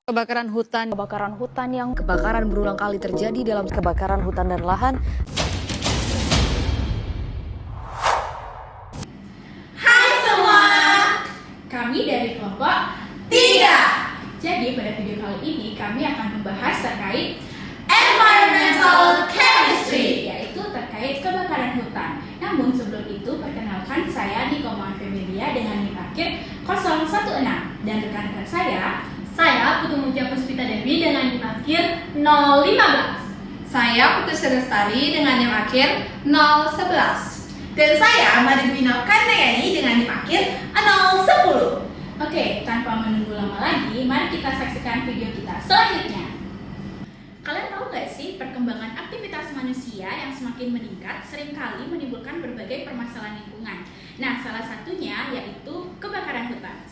Kebakaran hutan yang berulang kali terjadi dalam kebakaran hutan dan lahan. Hai semua, kami dari kelompok 3. Jadi pada video kali ini kami akan membahas terkait environmental chemistry, yaitu terkait kebakaran hutan. Namun sebelum itu, perkenalkan saya Niko Femelia dengan NIM akhir 016 dan rekan-rekan Saya Putu Mutia Puspita Dewi dengan NIM akhir 015. Saya Putu Sedestari dengan NIM akhir 011. Dan saya Madhubino Kandayani dengan NIM akhir 010. Oke, tanpa menunggu lama lagi, mari kita saksikan video kita selanjutnya. Kalian tahu nggak sih, perkembangan aktivitas manusia yang semakin meningkat seringkali menimbulkan berbagai permasalahan lingkungan. Nah, salah satunya yaitu kebakaran hutan.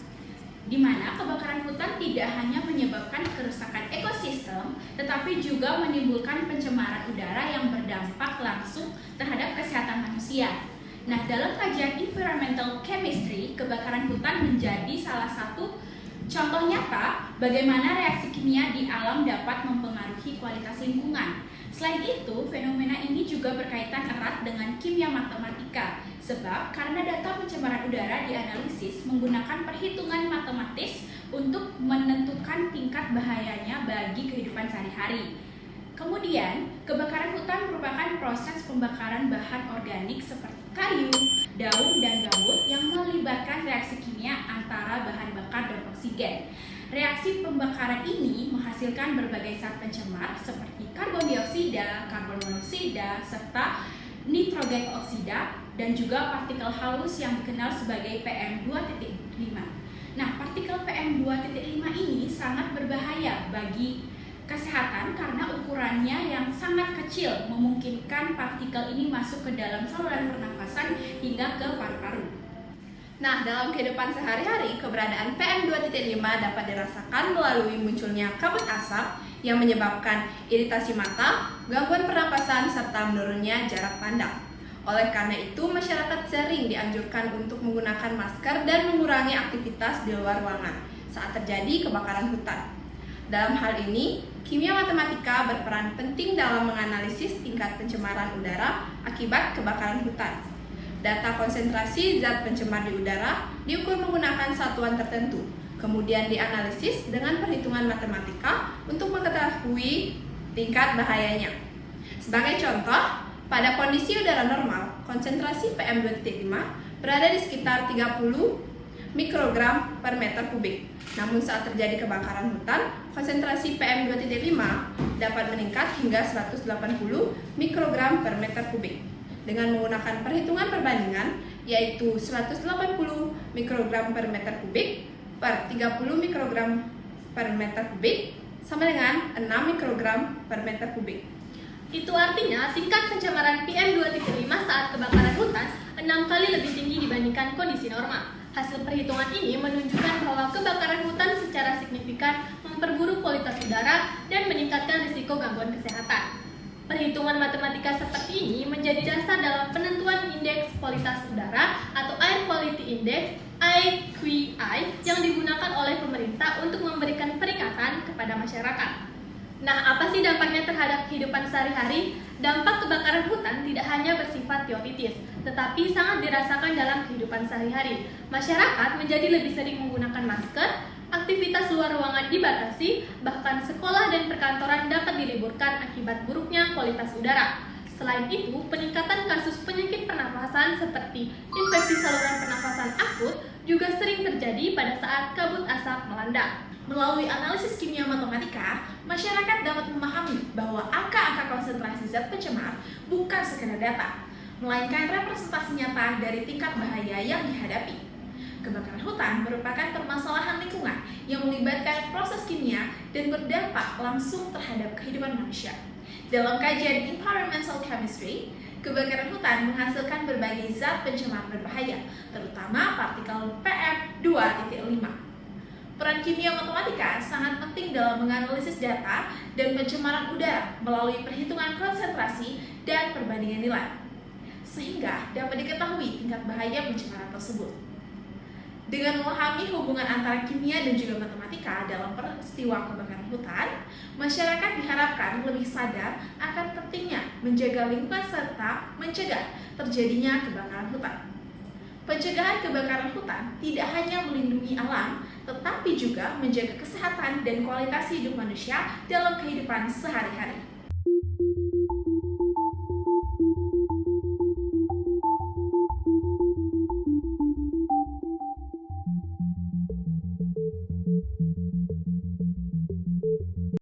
Di mana kebakaran hutan tidak hanya menyebabkan kerusakan ekosistem, tetapi juga menimbulkan pencemaran udara yang berdampak langsung terhadap kesehatan manusia. Nah, dalam kajian environmental chemistry, kebakaran hutan menjadi salah satu contoh nyata bagaimana reaksi kimia di alam dapat mempengaruhi kualitas lingkungan. Selain itu, fenomena ini juga berkaitan erat dengan kimia matematika, sebab karena data pencemaran udara dianalisis menggunakan perhitungan matematis untuk menentukan tingkat bahayanya bagi kehidupan sehari-hari. Kemudian, kebakaran hutan merupakan proses pembakaran bahan organik seperti kayu, daun, dan gambut yang melibatkan reaksi kimia antara bahan bakar dan oksigen. Reaksi pembakaran ini menghasilkan berbagai zat pencemar seperti karbon dioksida, karbon monoksida, serta nitrogen oksida, dan juga partikel halus yang dikenal sebagai PM2.5. Nah, partikel PM2.5 ini sangat berbahaya bagi kesehatan karena ukurannya yang sangat kecil, memungkinkan partikel ini masuk ke dalam saluran pernafasan hingga ke paru-paru. Nah, dalam kehidupan sehari-hari, keberadaan PM2.5 dapat dirasakan melalui munculnya kabut asap yang menyebabkan iritasi mata, gangguan pernapasan, serta menurunnya jarak pandang. Oleh karena itu, masyarakat sering dianjurkan untuk menggunakan masker dan mengurangi aktivitas di luar ruangan saat terjadi kebakaran hutan. Dalam hal ini, kimia matematika berperan penting dalam menganalisis tingkat pencemaran udara akibat kebakaran hutan. Data konsentrasi zat pencemar di udara diukur menggunakan satuan tertentu, kemudian dianalisis dengan perhitungan matematika untuk mengetahui tingkat bahayanya. Sebagai contoh, pada kondisi udara normal, konsentrasi PM2.5 berada di sekitar 30 mikrogram per meter kubik. Namun saat terjadi kebakaran hutan, konsentrasi PM2.5 dapat meningkat hingga 180 mikrogram per meter kubik. Dengan menggunakan perhitungan perbandingan, yaitu 180 mikrogram per meter kubik per 30 mikrogram per meter kubik sama dengan 6 mikrogram per meter kubik. Itu artinya tingkat pencemaran PM2.5 saat kebakaran hutan 6 kali lebih tinggi dibandingkan kondisi normal. Hasil perhitungan ini menunjukkan bahwa kebakaran hutan secara signifikan memperburuk kualitas udara dan meningkatkan risiko gangguan kesehatan. Perhitungan matematika seperti ini menjadi dasar dalam penentuan indeks kualitas udara atau Air Quality Index (AQI) yang digunakan oleh pemerintah untuk memberikan peringatan kepada masyarakat. Nah, apa sih dampaknya terhadap kehidupan sehari-hari? Dampak kebakaran hutan tidak hanya bersifat teoritis, tetapi sangat dirasakan dalam kehidupan sehari-hari. Masyarakat menjadi lebih sering menggunakan masker, aktivitas luar ruangan dibatasi, bahkan sekolah dan perkantoran dapat diliburkan akibat buruknya kualitas udara. Selain itu, peningkatan kasus penyakit pernafasan seperti infeksi saluran pernafasan akut juga sering terjadi pada saat kabut asap melanda. Melalui analisis kimia matematika, masyarakat dapat memahami bahwa angka-angka konsentrasi zat pencemar bukan sekedar data, melainkan representasi nyata dari tingkat bahaya yang dihadapi. Kebakaran hutan merupakan permasalahan lingkungan yang melibatkan proses kimia dan berdampak langsung terhadap kehidupan manusia. Dalam kajian environmental chemistry, kebakaran hutan menghasilkan berbagai zat pencemar berbahaya, terutama partikel PM2.5. Peran kimia matematika sangat penting dalam menganalisis data dan pencemaran udara melalui perhitungan konsentrasi dan perbandingan nilai, sehingga dapat diketahui tingkat bahaya pencemaran tersebut. Dengan memahami hubungan antara kimia dan juga matematika dalam peristiwa kebakaran hutan, masyarakat diharapkan lebih sadar akan pentingnya menjaga lingkungan serta mencegah terjadinya kebakaran hutan. Pencegahan kebakaran hutan tidak hanya melindungi alam, tetapi juga menjaga kesehatan dan kualitas hidup manusia dalam kehidupan sehari-hari.